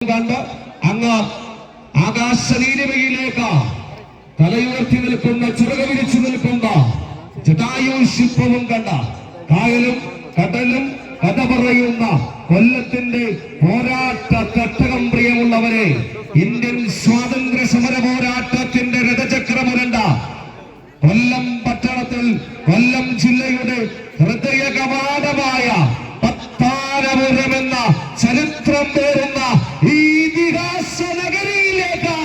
കണ്ട് അങ്ങ് ആകാശനീലിമയിലേക്ക് തലയുയർത്തി നിൽക്കുന്ന ചിറക് വിരിച്ചു നിൽക്കുന്ന ജടായു ശില്പവും കണ്ട കായലും കടലും കഥ പറയുന്ന കൊല്ലത്തിന്റെ പോരാട്ട തട്ടകം പ്രിയമുള്ളവരെ, ഇന്ത്യൻ സ്വാതന്ത്ര്യ സമര പോരാട്ടത്തിന്റെ രഥചക്രമുരണ്ട കൊല്ലം പട്ടണത്തിൽ കൊല്ലം ജില്ലയുടെ ഹൃദയ കവാടമായ പത്താരപുരം എന്ന ചരിത്രം പേറുന്ന ഈ ഇതിഹാസ നഗരിയിലേക്ക്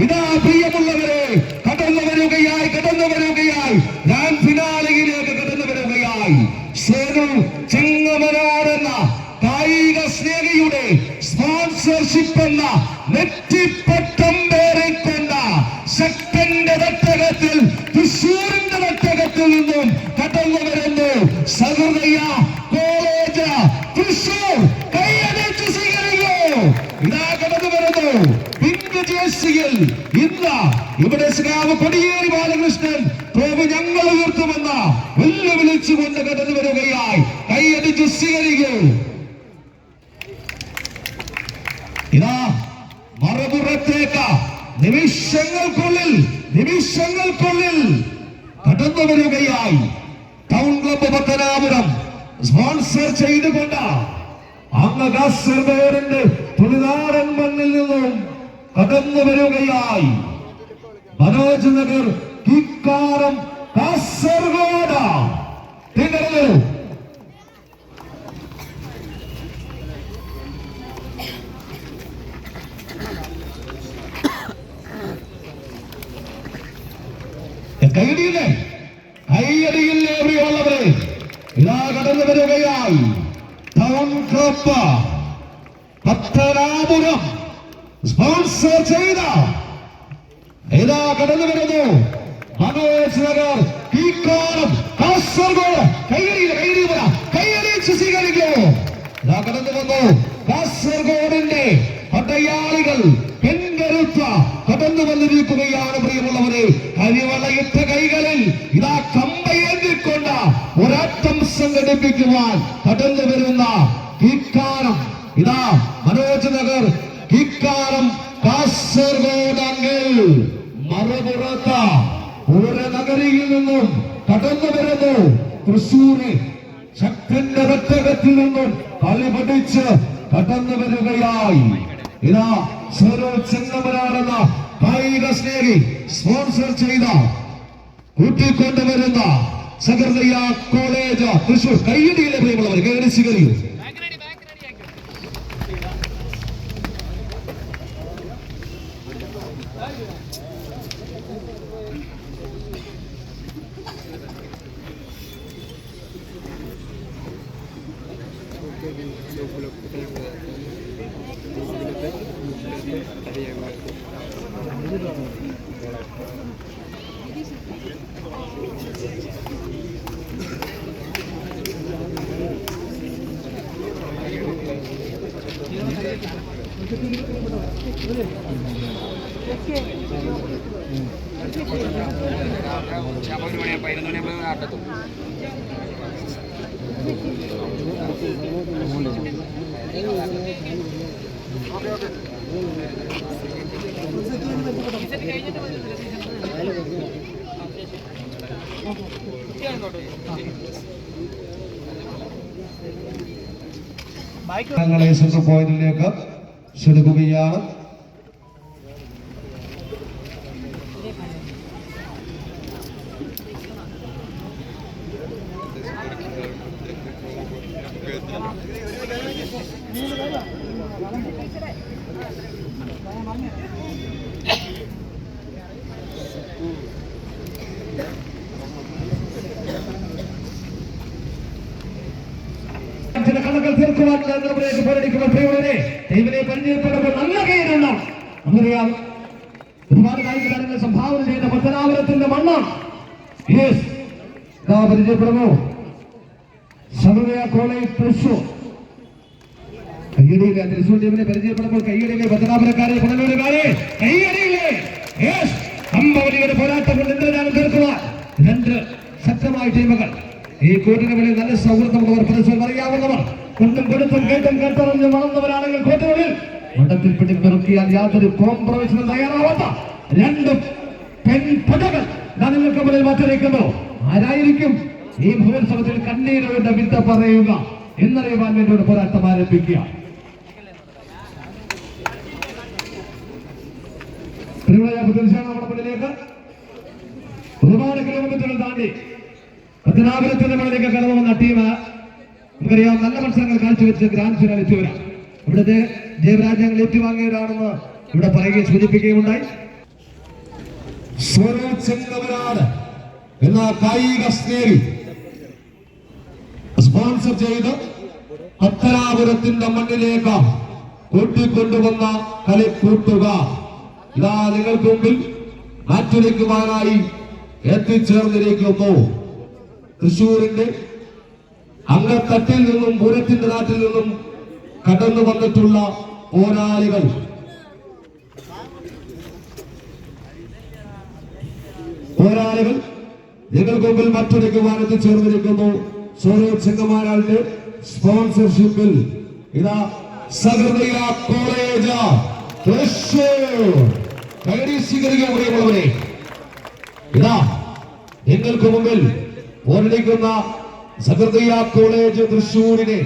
ഇതാ പ്രിയമുള്ളവരെ കടന്നു വരികയായി ഞാൻ ഫിനാലയിലേക്ക് കടന്നു വരികയായി. സേനു ചെങ്ങമനാടെന്ന കായിക സ്നേഹിയുടെ സ്പോൺസർഷിപ്പ് എന്ന നെറ്റിപ്പട്ടം പേറിക്കൊണ്ട ശക്തന്റെ തട്ടകത്തിൽ തൃശൂരിന്റെ തട്ടകത്തിൽ നിന്നും കടന്നു വരുന്നു സഹൃദയ കോളേജ് തൃശൂർ. കൈയടിച്ച് സ്വീകരിക്കൂ. ഇതാ കടന്നു വരുന്നു പിങ്ക് ജേഴ്സിയിൽ ഇന്ന് ഇവിടെ സ്കാവ് കൊടിയേരി ബാലകൃഷ്ണൻ ട്രോഫി ഞങ്ങൾ ഉയർത്തുമെന്ന വെല്ലുവിളിച്ചുകൊണ്ട് കടന്നു വരികയായി. കൈയടിച്ച് സ്വീകരിക്കൂ. ഇതാ മറുപുറത്തേക്ക് നിമിഷങ്ങൾക്കുള്ളിൽ കടന്നു വരികയായി. ടൗൺ ക്ലബ്ബ് പത്തനാപുരം സ്പോൺസർ ചെയ്തുകൊണ്ട് അങ്ങ് കാസർഗോഡിന്റെ തുളിനാടൻ മണ്ണിൽ നിന്നും കടന്നു വരികയായി. മനോജ് നഗർ കിക്കാരം കാസർഗോഡ് തികഞ്ഞു. കൈയടിയില്ലേ പ്രിയമുള്ളവരെ, ഇതാ കടന്നു വരികയായി. ടൗൺ ക്ലബ്ബ് പത്തനാപുരം സ്പോൺസർ ചെയ്ത ഇതാ കടന്നു വരുന്നു മനോജ് നഗർ കിക്കാരം കാസർഗോഡ്. കൈയടിച്ച് സ്വീകരിക്കൂ. ഇതാ കടന്നു വന്നു കാസർഗോഡിന്റെ പടയാളികൾ പെൺകരുത്ത കടന്നു വന്നിരിക്കുകയാണ് പ്രിയമുള്ളവരെ. കരിവളയിട്ട കൈകളിൽ ഇതാ കമ്പയേന്തിക്കൊണ്ട് ഒരാട്ടം സംഘടിപ്പിക്കുവാൻ കടന്നു വരുന്ന കിക്കാരം ഇതാ മനോജ് നഗർ കിക്കാരം കാസർഗോഡ് അങ്ങിൽ മറുപുറത്ത് ഒരു നഗരിയിൽ നിന്നും കടന്നു വരുന്നു തൃശൂര് ശക്തന്റെ തട്ടകത്തിൽ നിന്നും കളി പഠിച്ച് കടന്നു വരികയായി. ഇതാ സേനു ചെങ്ങമനാടെന്ന കായിക സ്നേഹി സ്പോൺസർ ചെയ്ത കൂട്ടിക്കൊണ്ടുവരുന്ന സഹൃദയ കോളേജ് തൃശൂർ. കൈയടിയിലെ പ്രിയമുള്ളവർ കൈയടി സ്വീകരിക്കൂ. ഞങ്ങളെ സെൻട്രൽ പോയിന്റിലേക്ക് ക്ഷണിക്കുകയാണ്. കണകൾ തീർക്കുവാൻ ദൈവനെ പരിചയപ്പെടുമ്പോൾ നല്ല കയ്യിലുണ്ടാവും. നമുക്കറിയാം ഒരുപാട് കായിക താരങ്ങൾ സംഭാവന ചെയ്ത പത്തനാപുരത്തിന്റെ മണ്ണ് പരിചയപ്പെടുന്നു സഹൃദയ കോളേജ് തൃശൂർ. കയ്യടിയിലെ തൃശൂർ ടീമിനെ പരിചയപ്പെടുമ്പോൾ കയ്യടിയിലെ പത്തനാപുരക്കാരെ പുനലൂരുകാരെ കയ്യടിയിലെ അമ്പവലിയുടെ പോരാട്ടം കൊണ്ട് ഇന്ദ്രജാലം തീർക്കുവാൻ രണ്ട് ശക്തമായ ടീമുകൾ. ഈ കൂട്ടിനുകളിൽ നല്ല സൗഹൃദമുള്ളവർ പരസ്പരം അറിയാവുന്നവർ കൊണ്ടും കൊടുത്തും കേട്ടും കേട്ടറിഞ്ഞ് വളർന്നവരാണെങ്കിൽ കോട്ടുകളിൽ മണ്ഡത്തിൽ പിടിപ്പിറക്കിയാൽ യാതൊരു കോംപ്രമൈസിനും തയ്യാറാവാത്ത രണ്ട് പെൺപടകൾ നിങ്ങൾക്ക് മുന്നിൽ മാറ്റിവെക്കുന്നു. ആരായിരിക്കും ഈ മഹോത്സവത്തിൽ കണ്ണീരോടെ വിദ്യ പറയുക എന്നറിയുവാൻ വേണ്ടി ഒരു പോരാട്ടം ആരംഭിക്കുക. നമ്മുടെ മുന്നിലേക്ക് ഒരുപാട് കിലോമീറ്ററുകൾ താണ്ടി പത്തനാപുരത്തിന്റെ മുന്നിലേക്ക് കടന്നു വന്ന ടീം നമുക്കറിയാം നല്ല മത്സരങ്ങൾ കാഴ്ചവെച്ച് ഗ്രാൻഡ് ഫിനാലിൽ എത്തിയവരാണ്. ഇവിടുത്തെ ജയപരാജയങ്ങൾ ഏറ്റുവാങ്ങിയവരാണെന്ന് ഇവിടെ പറയുകയും സൂചിപ്പിക്കുകയുണ്ടായി. സ്വരൂപ് എന്ന കായിക സ്നേഹി സ്പോൺസർ ചെയ്ത് പത്തനാപുരത്തിന്റെ മണ്ണിലേക്ക് കൂട്ടിക്കൊണ്ടുവന്ന കളിക്കൂട്ടുകാർ ഇതാ നിങ്ങൾക്ക് മുമ്പിൽ മാറ്റുരയ്ക്കുവാനായി എത്തിച്ചേർന്നിരിക്കുന്നു. തൃശൂരിന്റെ അങ്കത്തട്ടിൽ നിന്നും പൂരത്തിന്റെ നാട്ടിൽ നിന്നും കടന്നു വന്നിട്ടുള്ള പോരാളികൾ നിങ്ങൾക്ക് മുമ്പിൽ മറ്റൊരുക്കുവാൻ എത്തിച്ചേർന്നിരിക്കുന്നു. സ്വരൂപ് ചെങ്ങമാനാളിന്റെ സ്പോൺസർഷിപ്പിൽ ഇതാ സഹൃദയ കോളേജ് തൃശൂർ സ്വീകരിക്കാൻ ഇതാ നിങ്ങൾക്ക് മുമ്പിൽ പോരടിക്കുന്ന സഹൃദയ കോളേജ് തൃശൂരിനെ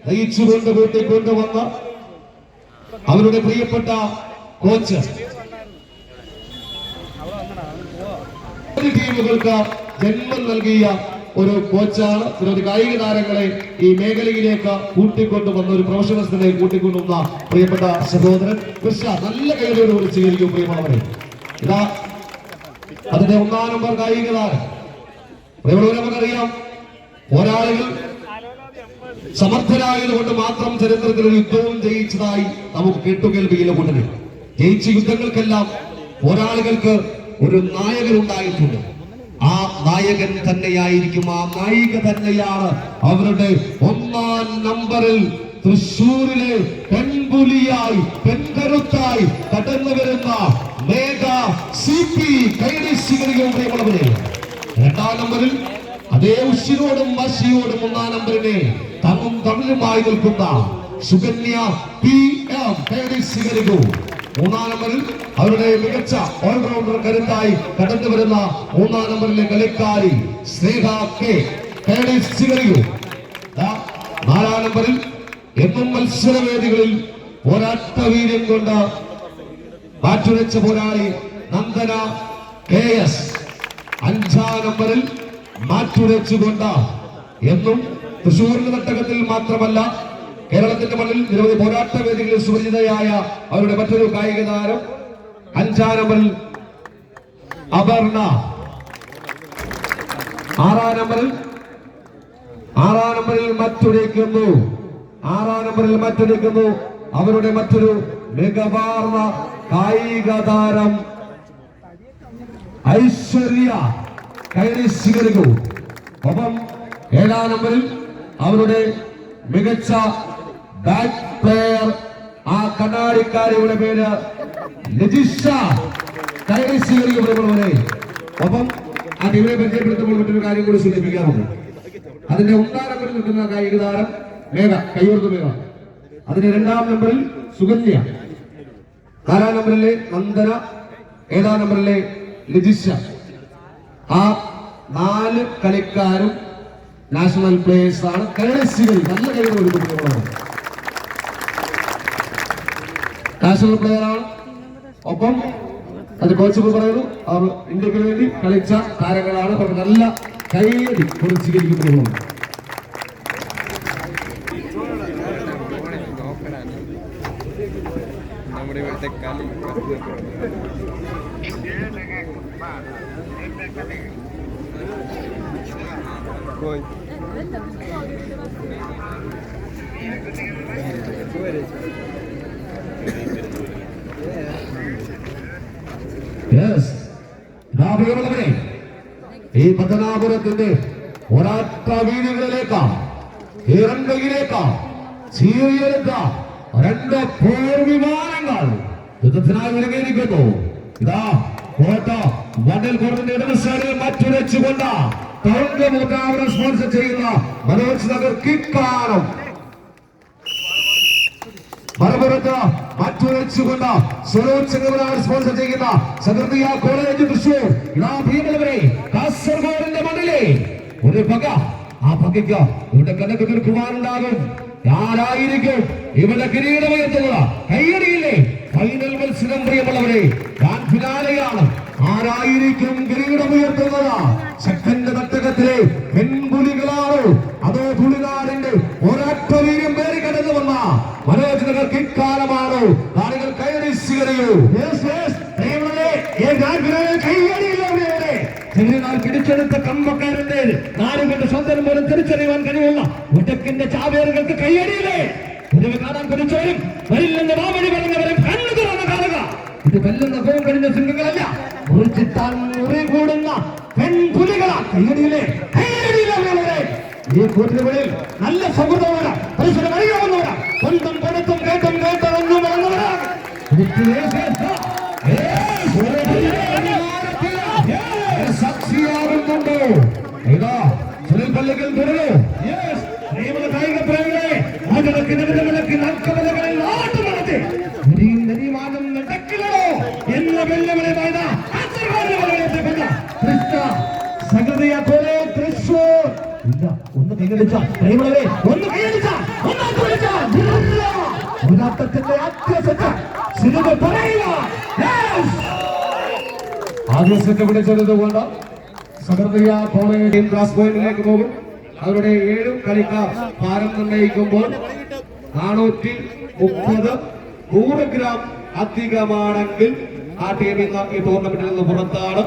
നയിച്ചുകൊണ്ട് കൂട്ടിക്കൊണ്ടുവന്ന അവരുടെ പ്രിയപ്പെട്ട കോച്ച് ടീമുകൾക്ക് ജന്മം നൽകിയ ഒരു കോച്ചാണ്. നിരവധി കായിക താരങ്ങളെ ഈ മേഖലയിലേക്ക് കൂട്ടിക്കൊണ്ടുവന്ന ഒരു പ്രൊഫഷണൽസിനെ കൂട്ടിക്കൊണ്ടുവന്ന പ്രിയപ്പെട്ട സഹോദരൻ കൃഷ നല്ല കൈയോടുകൂടി സ്വീകരിക്കും. പ്രിയമുള്ളവരെ ഇതാ അതിന്റെ 1-ാം നമ്പർ കായിക താരം. പ്രിയമുള്ളവരെ നമുക്കറിയാം പോരാളികൾ സമർത്ഥരായതുകൊണ്ട് മാത്രം ചരിത്രത്തിൽ ഒരു യുദ്ധവും ജയിച്ചതായി നമുക്ക് കേട്ടുകേൾവിയിലെ കൂട്ടര്. ജയിച്ച യുദ്ധങ്ങൾക്കെല്ലാം പോരാളികൾക്ക് ഒരു നായകൻ ഉണ്ടായിട്ടുണ്ട്. ആ നായകൻ തന്നെയായിരിക്കും, ആ നായിക തന്നെയാണ് അവരുടെ 1-ാം നമ്പറിൽ തൃശൂരിലെ പെൺപുലിയായി പെൺകരുത്തായി കടന്നു വരുന്ന മേഘ CP കൈഡിശികരിക്കും. പ്രിയമുള്ളവരെ 2-ാം നമ്പറിൽ അതേ ഉശിരോടും വശിയോടും 1-ാം നമ്പറിനെ തമിഴുമായി നിൽക്കുന്ന സുകന്യ PM കൈഡിശികരിക്കും. 3-ാം നമ്പറിൽ അവരുടെ മികച്ച ഓൾറൗണ്ടർ കരുത്തായി കടന്നു വരുന്ന 3-ാം നമ്പറിലെ കളിക്കാരി സ്നേഹ K കൈഡിശികരിക്കും. 4-ാം നമ്പറിൽ എന്നും മത്സരവേദികളിൽ പോരാട്ട വീര്യം കൊണ്ട് മാറ്റുരച്ച പോരാളി നന്ദന KS. 5-ാം നമ്പറിൽ മാറ്റുരച്ചുകൊണ്ട് എന്നും തൃശൂരിന്റെ തട്ടകത്തിൽ മാത്രമല്ല കേരളത്തിന്റെ മണ്ണിൽ നിരവധി പോരാട്ട വേദികളിൽ സുപരിചിതയായ അവരുടെ മറ്റൊരു കായിക താരം 5-ാം നമ്പറിൽ അപർണ. 6-ാം നമ്പറിൽ മറ്റുരയ്ക്കുന്നു. 6-ാം നമ്പറിൽ മറ്റുരയ്ക്കുന്നു അവരുടെ മറ്റൊരു മികവാർന്ന കായിക താരം ഐശ്വര്യ കൈഡിശികരിക്കും. ഒപ്പം 7-ാം നമ്പറിൽ അവരുടെ മികച്ച ബാറ്റ് പ്ലെയർ ആ കണ്ണാടിക്കാരിയുടെ പേര് ലജിഷ കൈഡിശികരിക്കപ്പെടുന്നവരെ. ഒപ്പം ആ ടീമിനെ പരിചയപ്പെടുത്തുമ്പോൾ മറ്റൊരു കാര്യം കൂടി സൂചിപ്പിക്കാറുണ്ട്. അതിന്റെ 1-ാം നമ്പറിൽ നിൽക്കുന്ന കായിക താരം മേഘ കയ്യൂർത്ത് മേഘ. അതിന്റെ 2-ാം നമ്പറിൽ സുകന്യ, 4-ാം നമ്പറിലെ നന്ദന, 7-ാം നമ്പറിലെ ലജിഷ. ആ 4 കളിക്കാരും നാഷണൽ പ്ലേയേഴ്സ് ആണ്. കൈഡിശികരി നല്ല കഴിവ് കൊടുക്കുന്നത് നാഷണൽ പ്ലെയർ ആണ്. ഒപ്പം അത് കോച്ച് പറയുന്നു അവർ ഇന്ത്യക്ക് വേണ്ടി കളിച്ച താരങ്ങളാണ്. അവർക്ക് നല്ല കൈയടി സ്വീകരിക്കുന്നു. നമ്മുടെ ഇവിടുത്തെ കളി ഈ പത്തനാപുരത്തിന്റെ പോരാട്ട വീടുകളിലേക്ക് ഇറങ്കയിലേക്ക് ചീറിയെടുത്ത 2 പോർ വിമാനങ്ങൾ യുദ്ധത്തിനായി ഒരുങ്ങിയിരിക്കുന്നു. ഇതാ കോട്ട വണ്ടൽ കോടതിന്റെ ഇടത് സൈഡിൽ മറ്റുരച്ചുകൊണ്ട് സ്പോൺസർ ചെയ്യുന്ന മനോജ് നഗർ കിക്കാനം മറുപുറത്ത് മാറ്റുവെച്ചുകൊണ്ട് സ്വരോത്സവങ്ങളാണ് സ്പോൺസർ ചെയ്യുന്ന സഹൃദയ കോളേജ് തൃശൂർ. ഇതാ പ്രിയമുള്ളവരെ, കാസർഗോഡിന്റെ മണ്ണിലെ ഒരു പക, ആ പകയ്ക്ക് ഇവിടെ കണക്ക് തീർക്കുവാനുണ്ടാകും. ആരായിരിക്കും ഇവിടെ കിരീടമുയർത്തുക? കയ്യടിയില്ലേ ഫൈനൽ മത്സരം പ്രിയമുള്ളവരെ, ഗ്രാൻഡ് ഫിനാലെയാണ്. ആരായിരിക്കും കിരീടമുയർത്തുന്നത്? ശക്തന്റെ തട്ടകത്തിലെ പെൺപുലികളാണോ അതോ തുളിനാടിന്റെ ഒരൊറ്റ വീര്യം പേര് കടന്നു വന്ന മനോജ് നഗർക്ക് ഇക്കാലമാണോ? കാണികൾ കയ്യടി സ്വീകരിക്കൂ. പിടിച്ചെടുത്ത കമ്പക്കാരന്റെ നാടുകളുടെ സ്വന്തം പോലും തിരിച്ചറിയുവാൻ കഴിവുള്ള ഉടക്കിന്റെ ചാവേറുകൾക്ക് കയ്യടിയില്ലേ? ഇതിന് കാണാൻ കുറിച്ചവരും വരില്ലെന്ന് മാമണി പറഞ്ഞവരും കണ്ണു തുറന്ന് കാണുക. ഇത് വെല്ലുന്ന കോം കഴിഞ്ഞ സിംഹങ്ങളല്ല, മുറിച്ചിട്ടാൻ മുറി കൂടുന്ന പെൺപുലികളാ. കയ്യടിയില്ലേ? കയ്യടിയില്ലേ? ഈ കൂട്ടുകളിൽ നല്ല സൗഹൃദമാണ്, പരിസരം അറിയാവുന്നവരാ, സ്വന്തം പണത്തും കേട്ടും കേട്ടതൊന്നും വളർന്നവരാ. സാക്ഷിയാകുന്നുണ്ടോ? ഇതാ സുനിൽ പള്ളിക്കൽ തുടരൂ. കായിക പ്രേമികളെ നാക്കമലകളിൽ ആട്ടം നടത്തി നെരിമാനം നടക്കില്ലോ എന്ന വെല്ലുവിളിയുമായി സഹൃദയ കോളേജ് തൃശൂർ. ഇല്ല, ഒന്ന് കൈയടിച്ച പ്രേമികളെ, ഒന്ന് കൈയടിച്ച പോരാട്ടത്തിന്റെ ആദ്യസെറ്റ് സിനിമ പറയുക. ആദ്യ സെറ്റ് പിടിച്ചത് കൊണ്ട് സഹൃദയ കോളേജ് ക്ലാസ് പോയിന്റിലേക്ക് പോകും. അവരുടെ 7 കളിക്കാർ ഭാരം നിർണ്ണയിക്കുമ്പോൾ 430 100 ഗ്രാം അധികമാണെങ്കിൽ ആ ടീം ഇന്ന് ഈ ടൂർണമെന്റിൽ നിന്ന് പുറത്താണ്.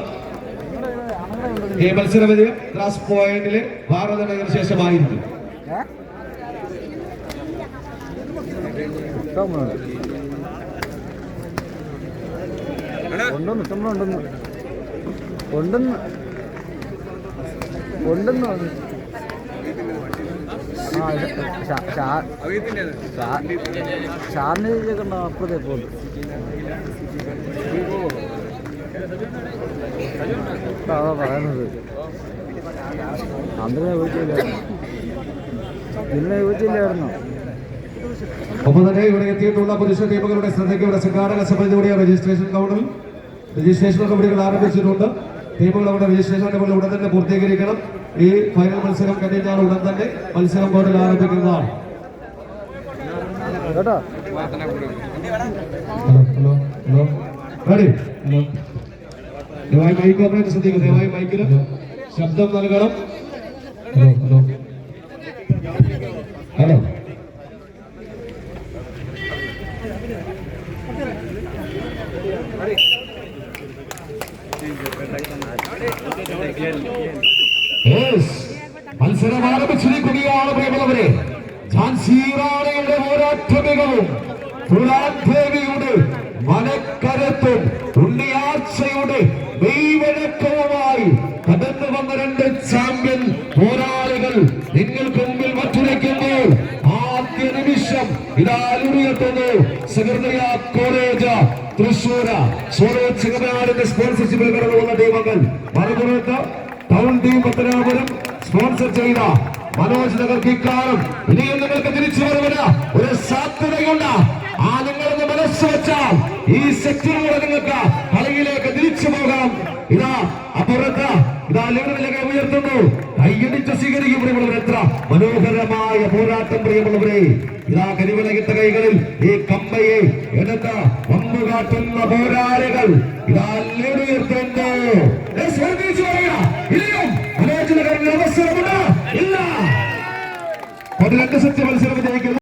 ഈ മത്സരവിധി ക്ലാസ് പോയിന്റില് ഭാരതനഗറിന് ശേഷമായിരിക്കും. ഷാറിന് ചോദിക്കണ്ട, അപ്പുറത്തെ പോകുന്നു. അതാ പറയുന്നത്, അന്തനെ ചോദിച്ചില്ലായിരുന്നു, നിന്നെ ചോദിച്ചില്ലായിരുന്നു. ഒപ്പം തന്നെ ഇവിടെ എത്തിയിട്ടുള്ള പുരുഷ ടീമുകളുടെ ശ്രദ്ധയ്ക്ക് ഇവിടെ സംഘാടക സമിതിയുടെ രജിസ്ട്രേഷൻ കൗണ്ടറിൽ രജിസ്ട്രേഷൻ നടപടികൾ ആരംഭിച്ചിട്ടുണ്ട്. ടീമുകൾ അവിടെ രജിസ്ട്രേഷൻ നടപടികൾ ഉടൻ തന്നെ പൂർത്തീകരിക്കണം. ഈ ഫൈനൽ മത്സരം കഴിഞ്ഞാൽ ഉടൻ തന്നെ മത്സരം ബോർഡിൽ ആരംഭിക്കുന്നതാണ്. കേട്ടോ, ഹലോ ഹലോ റെഡി? ഹലോ, ദയവായി മൈക്ക് ഓപ്പറേറ്റ് ശ്രദ്ധിക്കുക. ദയവായി മൈക്കിൽ ശബ്ദം നൽകണം. ഹലോ ഹലോ ഹലോ മത്സരം ആരംഭിച്ചിരിക്കുകയാണ് പ്രിയമുള്ളവരെ. ഝാൻസി റാണിയുടെ പോരാട്ട മികവും തുലാദേവിയുടെ മനക്കരുത്തും ഉണ്ണിയാഴ്ചയുടെ മെയ്വഴക്കവുമായി കടന്നു വന്ന 2 ചാമ്പ്യൻ പോരാളികൾ നിങ്ങൾക്ക് മുമ്പിൽ മറ്റുരയ്ക്കുമ്പോൾ ആദ്യ നിമിഷം ഇതാലുയർത്തുന്നു സഹൃദയ കോളേജ് തൃശൂർ. സ്വരോജ് ചെങ്ങനാടിന്റെ സ്പോൺസർഷിപ്പിൽ കടന്നു വന്ന ടീമുകൾ മറുപുറത്ത് ടൗൺ ടീം പത്തനാപുരം സ്പോൺസർ ചെയ്ത മനോജ് നഗർക്ക് ഇക്കാലം ഇനിയും നിങ്ങൾക്ക് തിരിച്ചു വരുവാന് ഒരു സാധ്യതയുണ്ട്. ആ നിങ്ങളൊന്ന് മനസ്സ് വെച്ചാൽ ഈ സെക്ടറിലൂടെ നിങ്ങൾക്ക് കളിയിലേക്ക് തിരിച്ചു പോകാം. ഇതാ അപ്പുറത്ത് ഇതാ ലെവലിലേക്ക് ഉയർത്തുന്നു, കൈയടിച്ച് സ്വീകരിക്കും പ്രിയമുള്ളവർ. എത്ര മനോഹരമായ പോരാട്ടം പ്രിയമുള്ളവരെ. ഇതാ കരിവിളകിട്ട കൈകളിൽ ഈ കമ്പയെ എടുത്ത് വന്നുകാട്ടുന്ന പോരാളികൾ ഇതാ ഉയർത്തുന്നു. അവസരമുണ്ട് ഇല്ല 12 സെറ്റ് മത്സരം വിജയിക്കുന്നു.